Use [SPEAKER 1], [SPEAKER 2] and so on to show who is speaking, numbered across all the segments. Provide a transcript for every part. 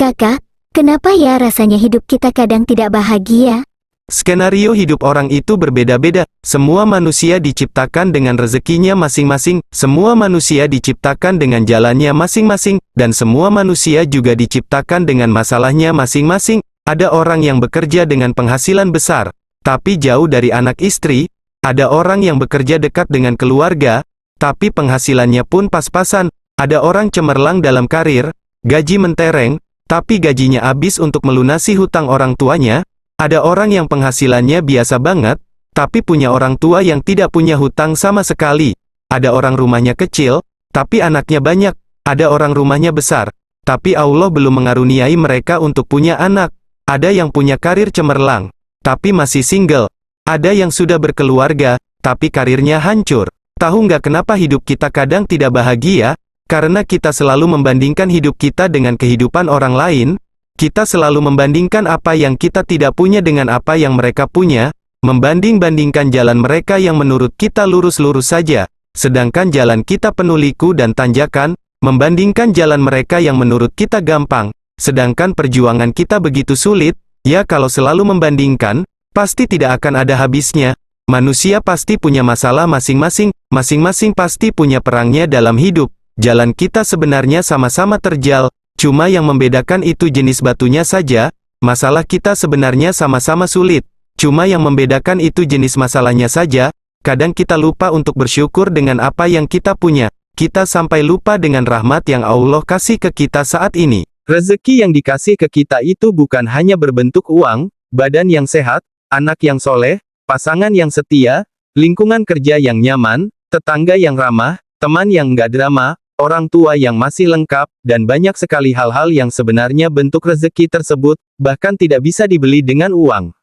[SPEAKER 1] Kakak, kenapa ya rasanya hidup kita kadang tidak bahagia?
[SPEAKER 2] Skenario hidup orang itu berbeda-beda. Semua manusia diciptakan dengan rezekinya masing-masing, semua manusia diciptakan dengan jalannya masing-masing, dan semua manusia juga diciptakan dengan masalahnya masing-masing. Ada orang yang bekerja dengan penghasilan besar, tapi jauh dari anak istri. Ada orang yang bekerja dekat dengan keluarga, tapi penghasilannya pun pas-pasan. Ada orang cemerlang dalam karir, gaji mentereng, tapi gajinya habis untuk melunasi hutang orang tuanya. Ada orang yang penghasilannya biasa banget, tapi punya orang tua yang tidak punya hutang sama sekali. Ada orang rumahnya kecil, tapi anaknya banyak. Ada orang rumahnya besar, tapi Allah belum mengaruniai mereka untuk punya anak. Ada yang punya karir cemerlang, tapi masih single. Ada yang sudah berkeluarga, tapi karirnya hancur. Tahu nggak kenapa hidup kita kadang tidak bahagia? Karena kita selalu membandingkan hidup kita dengan kehidupan orang lain. Kita selalu membandingkan apa yang kita tidak punya dengan apa yang mereka punya, membanding-bandingkan jalan mereka yang menurut kita lurus-lurus saja, sedangkan jalan kita penuh liku dan tanjakan, membandingkan jalan mereka yang menurut kita gampang, sedangkan perjuangan kita begitu sulit. Ya, kalau selalu membandingkan, pasti tidak akan ada habisnya. Manusia pasti punya masalah masing-masing, masing-masing pasti punya perangnya dalam hidup. Jalan kita sebenarnya sama-sama terjal, cuma yang membedakan itu jenis batunya saja. Masalah kita sebenarnya sama-sama sulit, cuma yang membedakan itu jenis masalahnya saja. Kadang kita lupa untuk bersyukur dengan apa yang kita punya. Kita sampai lupa dengan rahmat yang Allah kasih ke kita saat ini. Rezeki yang dikasih ke kita itu bukan hanya berbentuk uang, badan yang sehat, anak yang soleh, pasangan yang setia, lingkungan kerja yang nyaman, tetangga yang ramah, teman yang nggak drama, orang tua yang masih lengkap, dan banyak sekali hal-hal yang sebenarnya bentuk rezeki tersebut, bahkan tidak bisa dibeli dengan uang.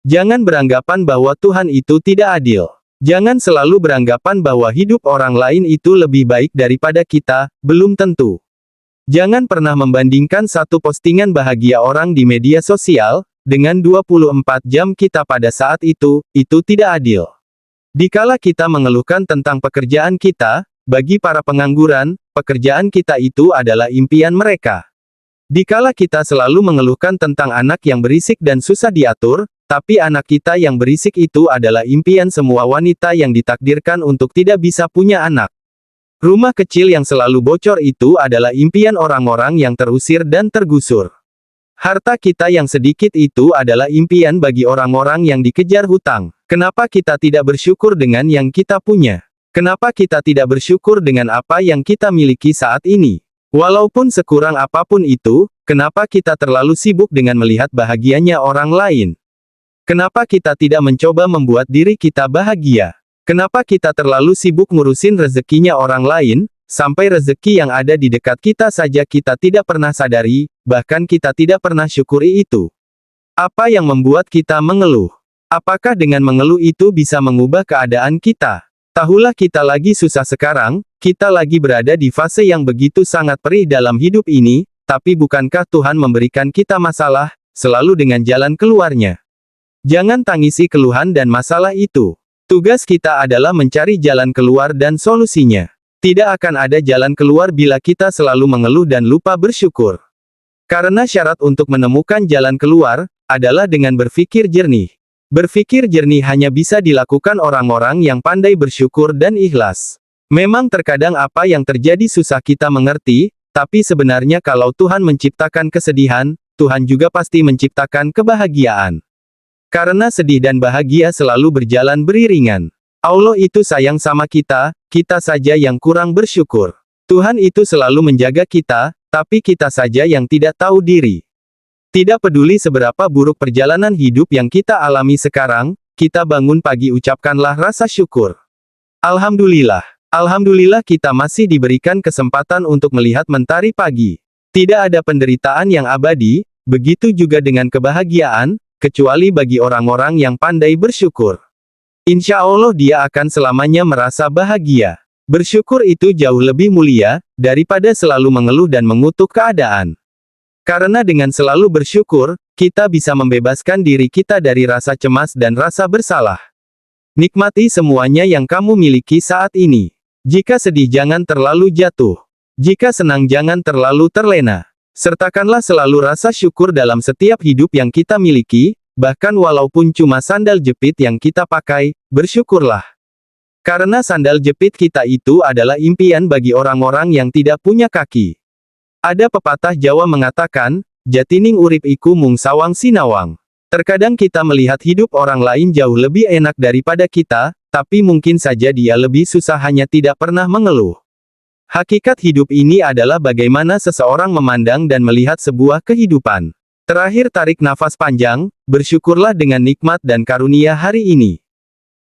[SPEAKER 2] Jangan beranggapan bahwa Tuhan itu tidak adil. Jangan selalu beranggapan bahwa hidup orang lain itu lebih baik daripada kita, belum tentu. Jangan pernah membandingkan satu postingan bahagia orang di media sosial, dengan 24 jam kita pada saat itu tidak adil. Dikala kita mengeluhkan tentang pekerjaan kita, bagi para pengangguran, pekerjaan kita itu adalah impian mereka. Dikala kita selalu mengeluhkan tentang anak yang berisik dan susah diatur, tapi anak kita yang berisik itu adalah impian semua wanita yang ditakdirkan untuk tidak bisa punya anak. Rumah kecil yang selalu bocor itu adalah impian orang-orang yang terusir dan tergusur. Harta kita yang sedikit itu adalah impian bagi orang-orang yang dikejar hutang. Kenapa kita tidak bersyukur dengan yang kita punya? Kenapa kita tidak bersyukur dengan apa yang kita miliki saat ini? Walaupun sekurang apapun itu, kenapa kita terlalu sibuk dengan melihat bahagianya orang lain? Kenapa kita tidak mencoba membuat diri kita bahagia? Kenapa kita terlalu sibuk ngurusin rezekinya orang lain, sampai rezeki yang ada di dekat kita saja kita tidak pernah sadari, bahkan kita tidak pernah syukuri itu? Apa yang membuat kita mengeluh? Apakah dengan mengeluh itu bisa mengubah keadaan kita? Tahulah kita lagi susah sekarang, kita lagi berada di fase yang begitu sangat perih dalam hidup ini, tapi bukankah Tuhan memberikan kita masalah, selalu dengan jalan keluarnya? Jangan tangisi keluhan dan masalah itu. Tugas kita adalah mencari jalan keluar dan solusinya. Tidak akan ada jalan keluar bila kita selalu mengeluh dan lupa bersyukur. Karena syarat untuk menemukan jalan keluar, adalah dengan berpikir jernih. Berpikir jernih hanya bisa dilakukan orang-orang yang pandai bersyukur dan ikhlas. Memang terkadang apa yang terjadi susah kita mengerti, tapi sebenarnya kalau Tuhan menciptakan kesedihan, Tuhan juga pasti menciptakan kebahagiaan. Karena sedih dan bahagia selalu berjalan beriringan. Allah itu sayang sama kita, kita saja yang kurang bersyukur. Tuhan itu selalu menjaga kita, tapi kita saja yang tidak tahu diri. Tidak peduli seberapa buruk perjalanan hidup yang kita alami sekarang, kita bangun pagi ucapkanlah rasa syukur. Alhamdulillah. Alhamdulillah kita masih diberikan kesempatan untuk melihat mentari pagi. Tidak ada penderitaan yang abadi, begitu juga dengan kebahagiaan, kecuali bagi orang-orang yang pandai bersyukur. Insya Allah dia akan selamanya merasa bahagia. Bersyukur itu jauh lebih mulia, daripada selalu mengeluh dan mengutuk keadaan. Karena dengan selalu bersyukur, kita bisa membebaskan diri kita dari rasa cemas dan rasa bersalah. Nikmati semuanya yang kamu miliki saat ini. Jika sedih jangan terlalu jatuh. Jika senang jangan terlalu terlena. Sertakanlah selalu rasa syukur dalam setiap hidup yang kita miliki, bahkan walaupun cuma sandal jepit yang kita pakai, bersyukurlah. Karena sandal jepit kita itu adalah impian bagi orang-orang yang tidak punya kaki. Ada pepatah Jawa mengatakan, jatining urip iku mung sawang sinawang. Terkadang kita melihat hidup orang lain jauh lebih enak daripada kita, tapi mungkin saja dia lebih susah hanya tidak pernah mengeluh. Hakikat hidup ini adalah bagaimana seseorang memandang dan melihat sebuah kehidupan. Terakhir tarik nafas panjang, bersyukurlah dengan nikmat dan karunia hari ini.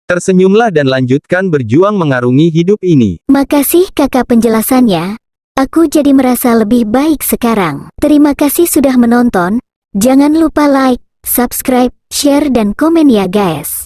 [SPEAKER 2] Tersenyumlah dan lanjutkan berjuang mengarungi hidup ini.
[SPEAKER 1] Makasih kakak penjelasannya. Aku jadi merasa lebih baik sekarang. Terima kasih sudah menonton. Jangan lupa like, subscribe, share dan komen ya guys.